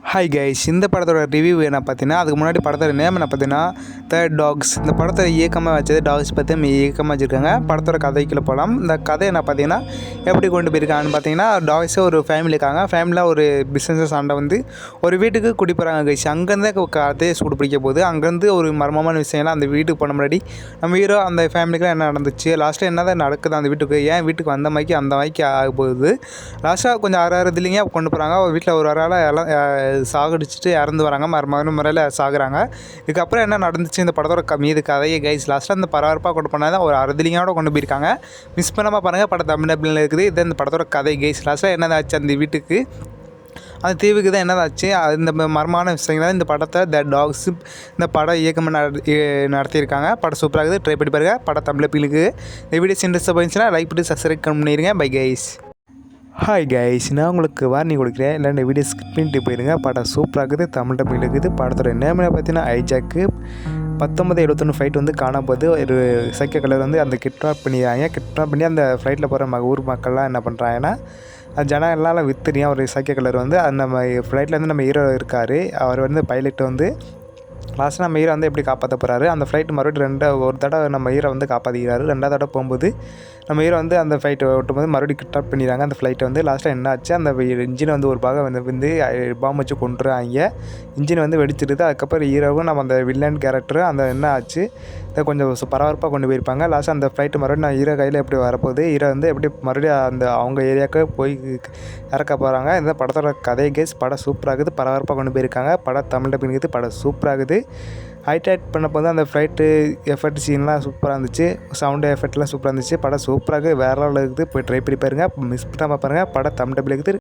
Hi guys, இந்த படத்தோட review என்ன பார்த்தீங்கன்னா, அதுக்கு முன்னாடி படத்தோட நேம் என்ன பார்த்தீங்கன்னா தேர்ட் டாக்ஸ். இந்த படத்தை இயக்கமாக வச்சது டாக்ஸ் பற்றி இயக்கமாக வச்சுருக்காங்க. படத்தோட கதைக்குள்ளே போகலாம். இந்த கதை என்ன பார்த்தீங்கன்னா எப்படி கொண்டு போயிருக்காங்கன்னு பார்த்தீங்கன்னா, டாக்ஸே ஒரு ஃபேமிலி இருக்காங்க. ஃபேமிலியில் ஒரு பிஸ்னஸ் சண்டை வந்து ஒரு வீட்டுக்கு குடி போகிறாங்க கைஸ். அங்கேருந்து கதையை சூடு பிடிக்க போகுது. அங்கேருந்து ஒரு மர்மமான விஷயம்லாம் அந்த வீட்டுக்கு போன முன்னாடி நம்ம ஹீரோ அந்த ஃபேமிலிக்குலாம் என்ன நடந்துச்சு, லாஸ்ட்டில் என்ன தான் நடக்குது அந்த வீட்டுக்கு, ஏன் வீட்டுக்கு வந்த மாதிரிக்கு அந்த மாதிரிக்கு ஆக போகுது. லாஸ்ட்டாக கொஞ்சம் ஆறாயிரத்துலேங்க கொண்டு போகிறாங்க. வீட்டில் ஒரு ஆளால் எல்லாம் சாகடிச்சிட்டு இறந்து வராங்க, மர்மமான முறையில் சாகுறாங்க. இதுக்கப்புறம் என்ன நடந்துச்சு இந்த படத்தோட மீது கதையை கைஸ் லாஸ்ட்டாக அந்த பரபரப்பாக கொண்டு போனால் ஒரு அறுதிலிங்கோட கொண்டு போயிருக்காங்க. மிஸ் பண்ணாமல் பாருங்கள், படம் தமிழ் டப்பில் இருக்குது. இது இந்த படத்தோட கதை கைஸ். லாஸ்ட்டாக என்னதாச்சு அந்த வீட்டுக்கு, அந்த தீவுக்கு தான் என்னதாச்சு, இந்த மர்மமான விஷயங்கள் இந்த படத்தை த டாக்ஸ் இந்த படம் இயக்கமாக நடத்தியிருக்காங்க. படம் சூப்பராக இருக்குது, ட்ரை பண்ணி பாருங்கள். படம் தமிழ் டப்பிலுக்கு. இந்த வீடியோஸ் இன்ட்ரெஸ்ட்டாக போயிருந்துச்சுன்னா லைக் பண்ணி சப்ஸ்கிரைப் பண்ணிடுங்க. Bye guys. ஹாய் கைஸ், நான் உங்களுக்கு வார்னிங் கொடுக்குறேன். இல்லை இந்த வீடியோ ஸ்கிப் பண்ணிட்டு போயிருங்க. படம் சூப்பராக இருக்குது, தமிழ் டப்பில் இருக்குது. படத்தோட நேம் பார்த்தீங்கன்னா ஐஜாக்கு. 1971 ஃப்ளைட் வந்து காணாம ஒரு சைக்கிள் கலர் வந்து அந்த கிட்னாப் பண்ணிடுறாங்க. கிட்னாப் பண்ணி அந்த ஃப்ளைட்டில் போகிற ஊர் மக்கள்லாம் என்ன பண்ணுறாங்கன்னா, ஜனம் எல்லாம் வித்துறியா ஒரு சைக்கிள் கலர் வந்து அந்த ஃப்ளைட்டில் வந்து நம்ம ஹீரோ இருக்கார். அவர் வந்து பைலட் வந்து லாஸ்ட்டாக நம்ம ஹீரோ வந்து எப்படி காப்பாற்ற போகிறாரு. அந்த ஃப்ளைட் மறுபடியும் ஒரு தடவை நம்ம ஹீரோ வந்து காப்பாற்றிக்கிறாரு. ரெண்டாவது தடவை போகும்போது நம்ம ஹீரோ வந்து அந்த ஃப்ளைட்டை ஓட்டும்போது மறுபடியும் கிட்னாப் பண்ணிடுறாங்க அந்த ஃப்ளைட்டை வந்து. லாஸ்ட்டாக என்ன ஆச்சு, அந்த இன்ஜினை வந்து ஒரு பாகம் வந்து பாம்பு வச்சு கொண்டுறாங்க. இன்ஜின் வந்து வெடிச்சிடுது. அதுக்கப்புறம் ஹீரோவும் நம்ம அந்த வில்லன் கேரக்டரும் அந்த என்ன ஆச்சு இதை கொஞ்சம் பரபரப்பாக கொண்டு போயிருப்பாங்க. லாஸ்ட்டாக அந்த ஃப்ளைட்டு மறுபடியும் நான் ஹீரோ கையில் எப்படி வரப்போகுது, ஹீரோ வந்து எப்படி மறுபடியும் அந்த அவங்க ஏரியாவுக்கு போய் இறக்க போகிறாங்க. இந்த படத்தோட கதை கேஸ். படம் சூப்பராகுது, பரபரப்பாக கொண்டு போயிருக்காங்க. படம் தமிழ் டப்பிங்கிறது. படம் சூப்பராகுது. ஹைலைட் பண்ண போது அந்த ஃப்ளைட்டு எஃபெக்ட் சீன்லாம் சூப்பராக இருந்துச்சு. சவுண்டு எஃபெக்ட்லாம் சூப்பராக இருந்துச்சு. படம் சூப்பராக வேறு லெவலில் இருக்குது. போய் ட்ரை பண்ணி பாருங்கள். மிஸ் பண்ணாமல் பாருங்கள். படம் தமிழ் டப்பில் இருக்குது.